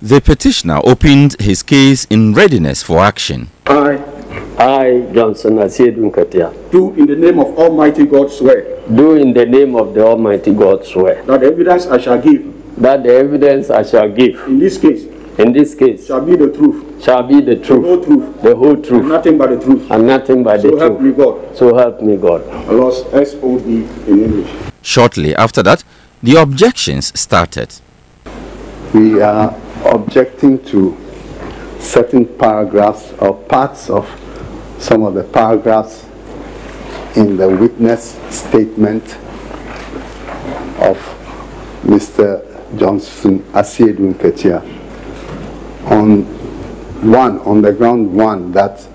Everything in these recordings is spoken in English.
The petitioner opened his case in readiness for action. I, Johnson Asiedu Nketia, do in the name of Almighty God swear. Do in the name of the Almighty God swear. That the evidence I shall give. That the evidence I shall give. In this case. In this case. Shall be the truth. Shall be the truth. The whole truth. The whole truth. And nothing but the truth. And nothing but the truth. So help me God. So help me God. Lost SOD in English. Shortly after that, the objections started. We are objecting to certain paragraphs or parts of some of the paragraphs in the witness statement of Mr. Johnson Asiedu Nketia on the ground one, that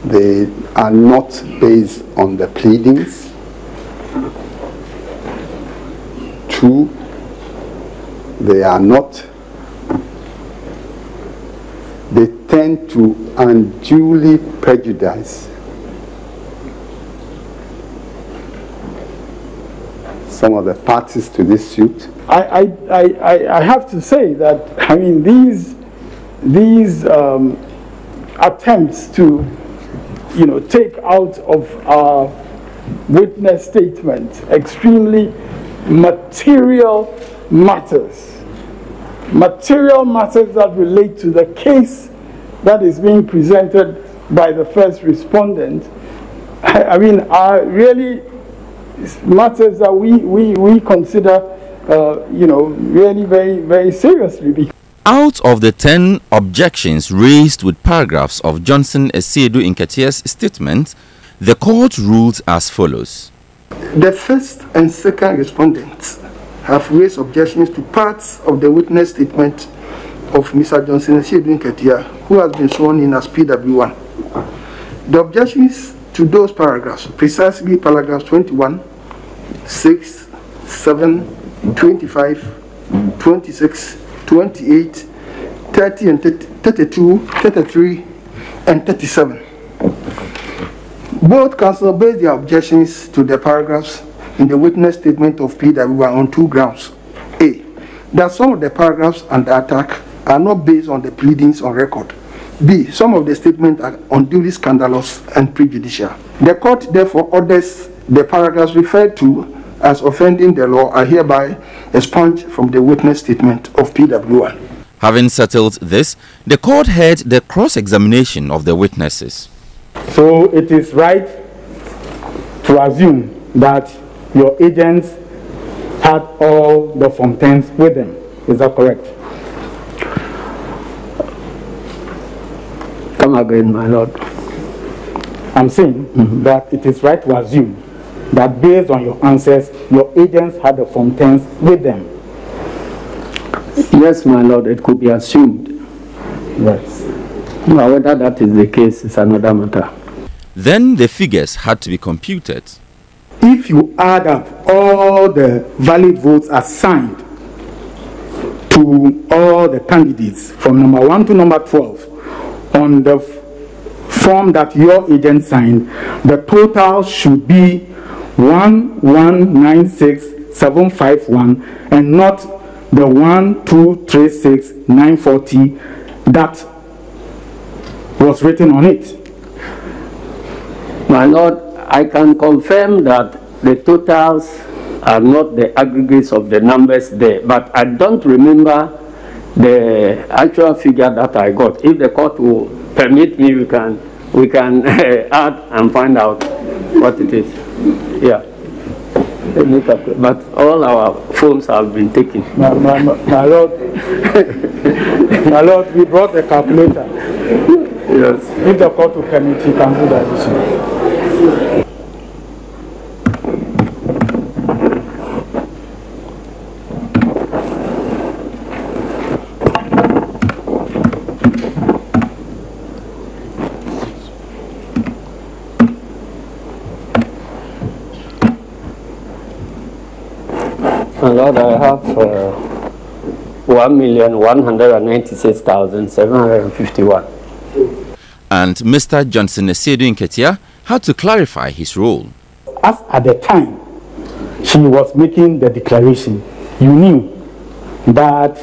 they are not based on the pleadings. 2, they are not. They tend to unduly prejudice some of the parties to this suit. I have to say that, I mean, these attempts to, take out of our witness statement extremely material matters that relate to the case that is being presented by the first respondent, I mean, are really matters that we consider, really very, very seriously. Out of the 10 objections raised with paragraphs of Johnson Asiedu Nketia's statement, the court ruled as follows. The first and second respondents have raised objections to parts of the witness statement of Mr. Johnson Asiedu Nketia, who has been sworn in as PW1. The objections to those paragraphs, precisely paragraphs 21, 6, 7, 25, 26, 28, 30 and 32, 33, and 37. Both counsel based their objections to the paragraphs in the witness statement of PW1 on 2 grounds. A, that some of the paragraphs under attack are not based on the pleadings on record. B, some of the statements are unduly scandalous and prejudicial. The court therefore orders the paragraphs referred to as offending the law are hereby expunged from the witness statement of PW1. Having settled this, the court heard the cross-examination of the witnesses. So it is right to assume that your agents had all the Form 10s with them. Is that correct? Come again, my lord. I'm saying that it is right to assume that based on your answers, your agents had the Form 10s with them. Yes, my lord, it could be assumed. Yes. Now, whether that is the case is another matter. Then the figures had to be computed. If you add up all the valid votes assigned to all the candidates from number 1 to number 12 on the form that your agent signed, the total should be 1196751 and not the 1236940 that was written on it. My lord, I can confirm that the totals are not the aggregates of the numbers there, but I don't remember the actual figure that I got. If the court will permit me, we can add and find out what it is. Yeah. But all our phones have been taken. My lord, my lord, we brought the calculator. Yes. If the court will permit, you can do that. My lord, I have 1,196,751. And Mr. Johnson Asiedu Nketia had to clarify his role. As at the time she was making the declaration, you knew that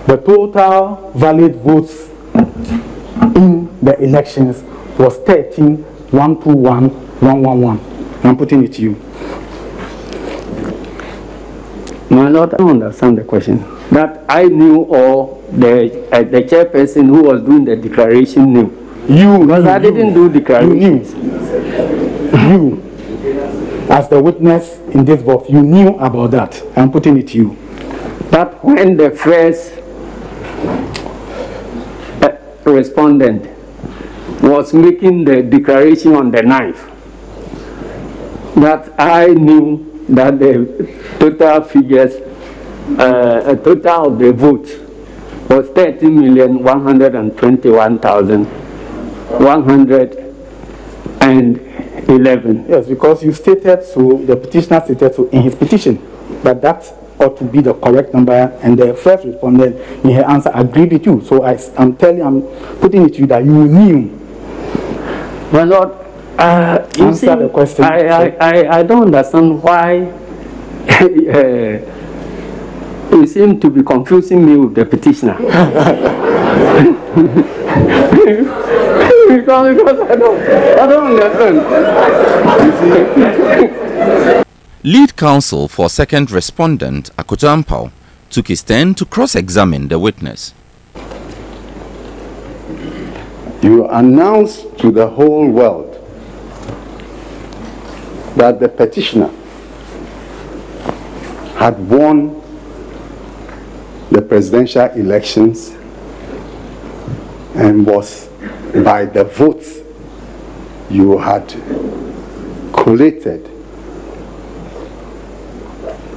the total valid votes in the elections was 13,121,111. I'm putting it to you. My Lord, I don't understand the question. That I knew, or the chairperson who was doing the declaration knew. Because I didn't do declarations. You, as the witness in this box, you knew about that. I'm putting it to you. That when the first respondent was making the declaration on the 9th, that I knew that the total figures, total of the votes was 30,121,111. Yes, because you stated so, the petitioner stated so in his petition, that that ought to be the correct number, and the first respondent in her answer agreed with you. So I'm putting it to you that you knew. My Lord, you see, the question. I don't understand why you seem to be confusing me with the petitioner. because I don't understand. Lead counsel for second respondent, Akoto Ampaw, took his turn to cross-examine the witness. You announced to the whole world that the petitioner had won the presidential elections and was, by the votes you had collated,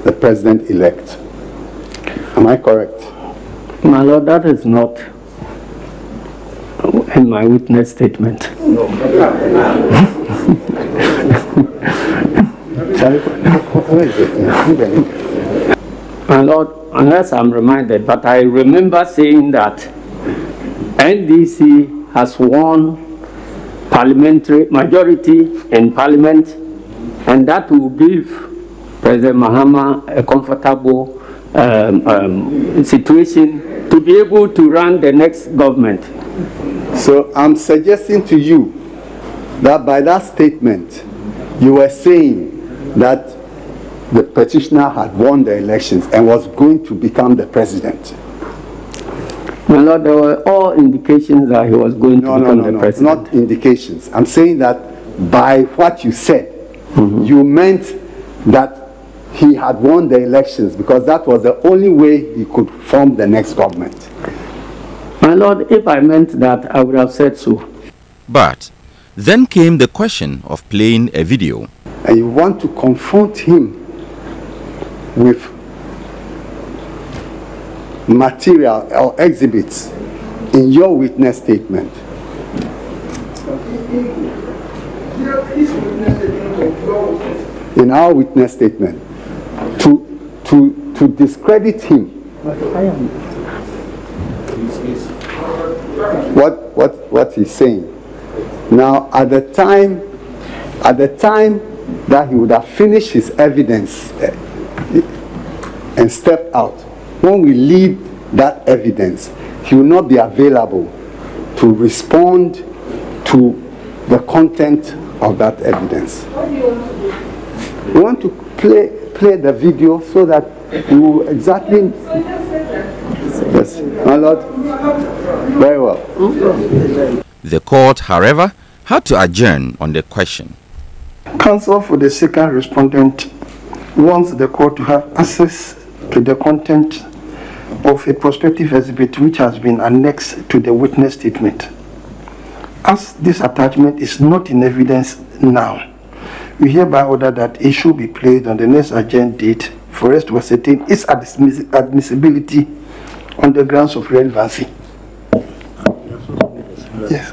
the president-elect. Am I correct? My Lord, that is not in my witness statement. No. My Lord, unless I'm reminded, but I remember saying that NDC has won parliamentary majority in parliament, and that will give President Mahama a comfortable situation to be able to run the next government. So I'm suggesting to you that by that statement, you were saying that the petitioner had won the elections and was going to become the president. My Lord, there were all indications that he was going to become the president. Not indications. I'm saying that by what you said, you meant that he had won the elections because that was the only way he could form the next government. My Lord, if I meant that, I would have said so. But then came the question of playing a video. And you want to confront him with material or exhibits in your witness statement. In our witness statement, to discredit him. What he's saying. Now, at the time that he would have finished his evidence and stepped out, when we lead that evidence, he will not be available to respond to the content of that evidence. We want to play the video so that you exactly. Yes, my Lord. Very well. The court, however, had to adjourn on the question. Counsel for the second respondent wants the court to have access to the content of a prospective exhibit which has been annexed to the witness statement. As this attachment is not in evidence now, we hereby order that it should be played on the next agenda date for us to ascertain its admissibility on the grounds of relevancy. Yes.